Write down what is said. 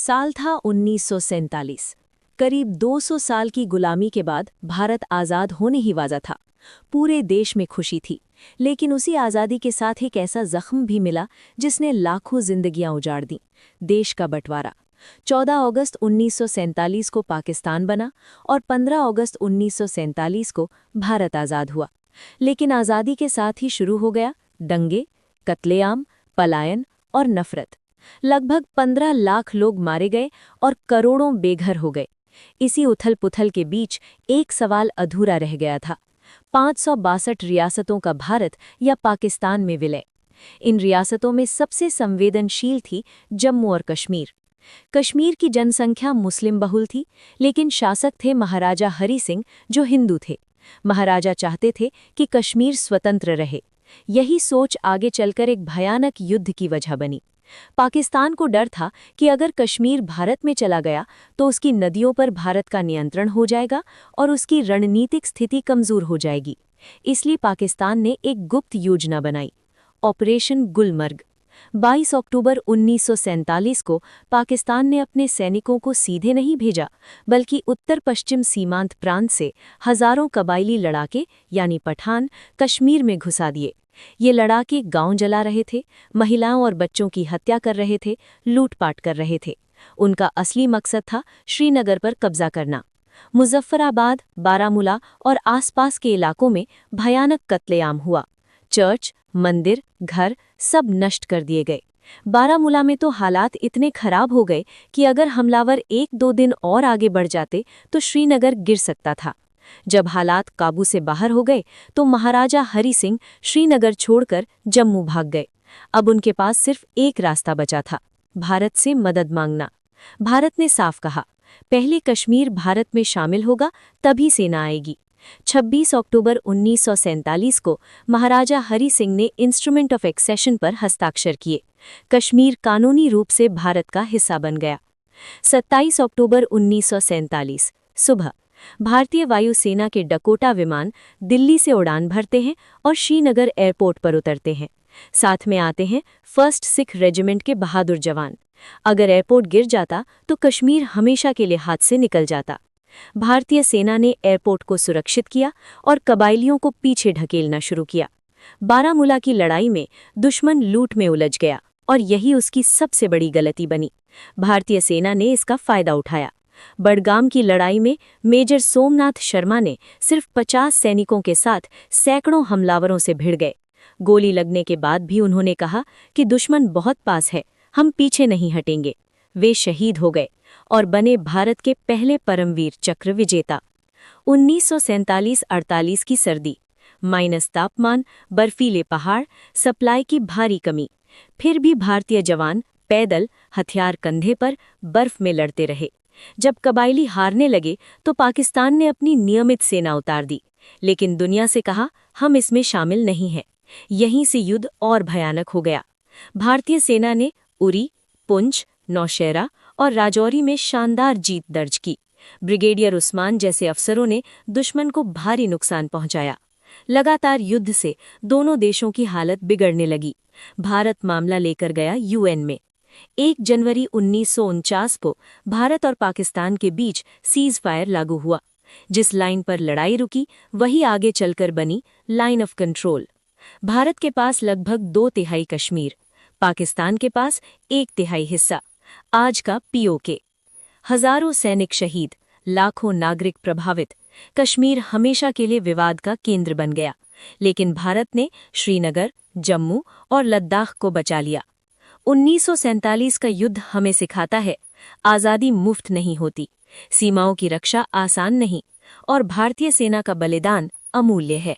साल था 1947। करीब 200 साल की गुलामी के बाद भारत आज़ाद होने ही वाला था। पूरे देश में खुशी थी, लेकिन उसी आज़ादी के साथ एक ऐसा जख्म भी मिला जिसने लाखों जिंदगियां उजाड़ दीं। देश का बंटवारा। 14 अगस्त 1947 को पाकिस्तान बना और 15 अगस्त 1947 को भारत आज़ाद हुआ। लेकिन आज़ादी के साथ ही शुरू हो गया दंगे, कत्लेआम, पलायन और नफरत। लगभग 15 लाख लोग मारे गए और करोड़ों बेघर हो गए। इसी उथल-पुथल के बीच एक सवाल अधूरा रह गया था। 562 रियासतों का भारत या पाकिस्तान में विलय। इन रियासतों में सबसे संवेदनशील थी जम्मू और कश्मीर। कश्मीर की जनसंख्या मुस्लिम बहुल थी, लेकिन शासक थे महाराजा हरि सिंह, जो हिंदू थे। महाराजा चाहते थे कि कश्मीर स्वतंत्र रहे। यही सोच आगे चलकर एक भयानक युद्ध की वजह बनी। पाकिस्तान को डर था कि अगर कश्मीर भारत में चला गया तो उसकी नदियों पर भारत का नियंत्रण हो जाएगा और उसकी रणनीतिक स्थिति कमजोर हो जाएगी। इसलिए पाकिस्तान ने एक गुप्त योजना बनाई, ऑपरेशन गुलमर्ग। 22 अक्टूबर 1947 को पाकिस्तान ने अपने सैनिकों को सीधे नहीं भेजा, बल्कि उत्तर पश्चिम सीमांत प्रांत से हजारों कबायली लड़ाके यानी पठान कश्मीर में घुसा दिए। ये लड़ाके गांव जला रहे थे, महिलाओं और बच्चों की हत्या कर रहे थे, लूटपाट कर रहे थे। उनका असली मकसद था श्रीनगर पर कब्जा करना। मुजफ्फराबाद, बारामूला और आसपास के इलाकों में भयानक कत्लेआम हुआ। चर्च, मंदिर, घर सब नष्ट कर दिए गए। बारामूला में तो हालात इतने खराब हो गए कि अगर हमलावर 1-2 दिन और आगे बढ़ जाते तो श्रीनगर गिर सकता था। जब हालात काबू से बाहर हो गए तो महाराजा हरि सिंह श्रीनगर छोड़कर जम्मू भाग गए। अब उनके पास सिर्फ एक रास्ता बचा था, भारत से मदद मांगना। भारत ने साफ कहा, पहले कश्मीर भारत में शामिल होगा तभी सेना आएगी। 26 अक्टूबर 1947 को महाराजा हरि सिंह ने इंस्ट्रूमेंट ऑफ एक्सेशन पर हस्ताक्षर किए। कश्मीर कानूनी रूप से भारत का हिस्सा बन गया। 27 अक्टूबर 1947 सुबह भारतीय वायुसेना के डकोटा विमान दिल्ली से उड़ान भरते हैं और श्रीनगर एयरपोर्ट पर उतरते हैं। साथ में आते हैं 1st सिख रेजिमेंट के बहादुर जवान। अगर एयरपोर्ट गिर जाता तो कश्मीर हमेशा के लिए हाथ से निकल जाता। भारतीय सेना ने एयरपोर्ट को सुरक्षित किया और कबायलियों को पीछे ढकेलना शुरू किया। बारामूला की लड़ाई में दुश्मन लूट में उलझ गया और यही उसकी सबसे बड़ी गलती बनी। भारतीय सेना ने इसका फायदा उठाया। बडगाम की लड़ाई में मेजर सोमनाथ शर्मा ने सिर्फ 50 सैनिकों के साथ सैकड़ों हमलावरों से भिड़ गए। गोली लगने के बाद भी उन्होंने कहा कि दुश्मन बहुत पास है, हम पीछे नहीं हटेंगे। वे शहीद हो गए और बने भारत के पहले परमवीर चक्र विजेता। 1947-48 की सर्दी, माइनस तापमान, बर्फीले पहाड़, सप्लाई की भारी कमी। फिर भी भारतीय जवान पैदल, हथियार कंधे पर, बर्फ में लड़ते रहे। जब कबायली हारने लगे तो पाकिस्तान ने अपनी नियमित सेना उतार दी, लेकिन दुनिया से कहा, हम इसमें शामिल नहीं हैं। यहीं से युद्ध और भयानक हो गया। भारतीय सेना ने उरी, पुंछ, नौशेरा और राजौरी में शानदार जीत दर्ज की। ब्रिगेडियर उस्मान जैसे अफसरों ने दुश्मन को भारी नुकसान पहुंचाया। लगातार युद्ध से दोनों देशों की हालत बिगड़ने लगी। भारत मामला लेकर गया यूएन में। 1 जनवरी 1949 को भारत और पाकिस्तान के बीच सीज फायर लागू हुआ। जिस लाइन पर लड़ाई रुकी वही आगे चलकर बनी लाइन ऑफ कंट्रोल। भारत के पास लगभग 2/3 कश्मीर, पाकिस्तान के पास 1/3 हिस्सा, आज का पीओके। हजारों सैनिक शहीद, लाखों नागरिक प्रभावित। कश्मीर हमेशा के लिए विवाद का केंद्र बन गया, लेकिन भारत ने श्रीनगर, जम्मू और लद्दाख को बचा लिया। 1947 का युद्ध हमें सिखाता है, आज़ादी मुफ्त नहीं होती, सीमाओं की रक्षा आसान नहीं, और भारतीय सेना का बलिदान अमूल्य है।